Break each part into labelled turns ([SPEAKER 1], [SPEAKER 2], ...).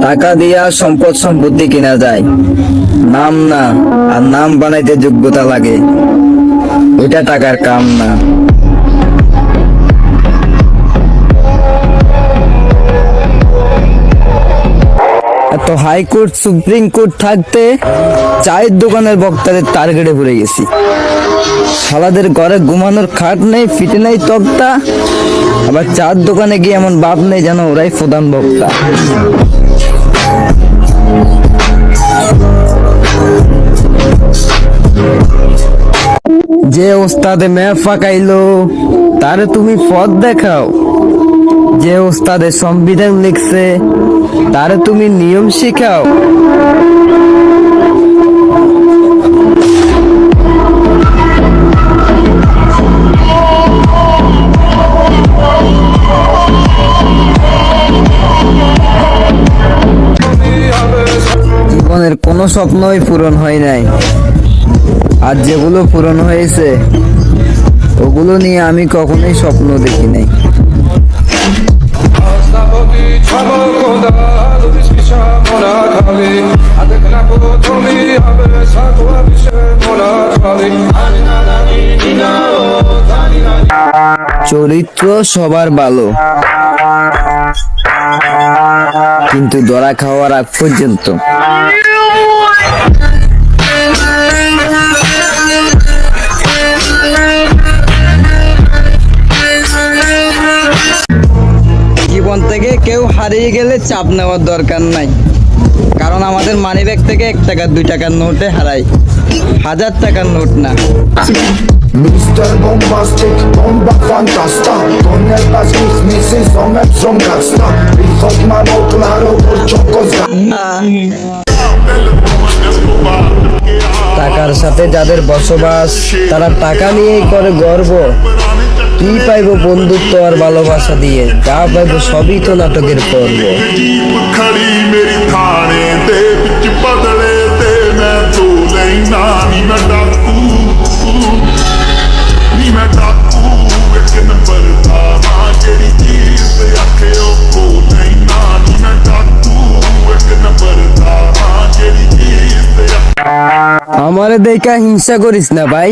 [SPEAKER 1] টাকা দিয়া সম্পদ সম্পত্তি কেনা যায়, নাম না। আর নাম বানাইতে যোগ্যতা লাগে, এটা টাকার কাম না। এত হাইকোর্ট সুপ্রিম কোর্ট থাকতে চায়ের দোকানের বক্তাদের টার্গেটে পড়ে গেছি। শালাদের ঘরে ঘুমানোর খাট নেই, ফিটে নেই তক্তা, আবার চার দোকানে গিয়ে এমন বাপ নেই যেন ওরাই প্রধান বক্তা। যে ওস্তাদে মেয়ে ফাঁকাইলো তারে তুমি পথ দেখাও, যে ওস্তাদে সংবিধান লিখছে তারে তুমি নিয়ম শিখাও। জীবনের কোনো স্বপ্নই পূরণ হয় নাই, আর যেগুলো পূরণ হয়েছে ওগুলো নিয়ে আমি কখনোই স্বপ্ন দেখি নাই। চরিত্র সবার ভালো, কিন্তু ধরা খাওয়ার আগ পর্যন্ত। জীবন থেকে কেউ হারিয়ে গেলে চাপ নেওয়ার দরকার নাই, কারণ আমাদের মানিব্যাগ থেকে 1 টাকা 2 টাকার নোটে হারাই, 1000 টাকার নোট না।
[SPEAKER 2] Mr. Bombastic, bomba fantasta. Con el las mismisis som ett som kastar. Vi fått man och claro por chocos.
[SPEAKER 1] টাকার সাথে যাদের বসবাস তারা টাকা নিয়েই করে গর্ব। কি পাইবো বন্ধুত্ব আর ভালোবাসা দিয়ে, যা পাইবো সবই তো নাটকের পর্ব।
[SPEAKER 3] खड़ी मेरी थाने दे विच बदले ते मैं तो लेना नी मैं डाकू एक नंबर दा मां जेड़ी चीज ते आखे ओ को लेना नी मैं डाकू एक नंबर दा मां जेड़ी चीज ते
[SPEAKER 1] আমারে দেখা হিংসা করিস না ভাই,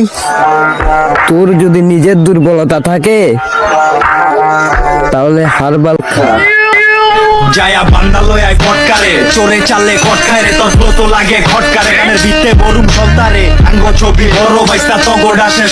[SPEAKER 1] তোর যদি নিজের দুর্বলতা থাকে তাহলে হারবাল খা।
[SPEAKER 4] যায়া বান্দা লয়ায় কটকারে চোরে চাললে কটকায় রে, তোর তো লাগে খটকারে, কানের ভিত্তে বরুম সন্তারে আঙ্গ ছবি বড় বাইস্তা তগড় আসে।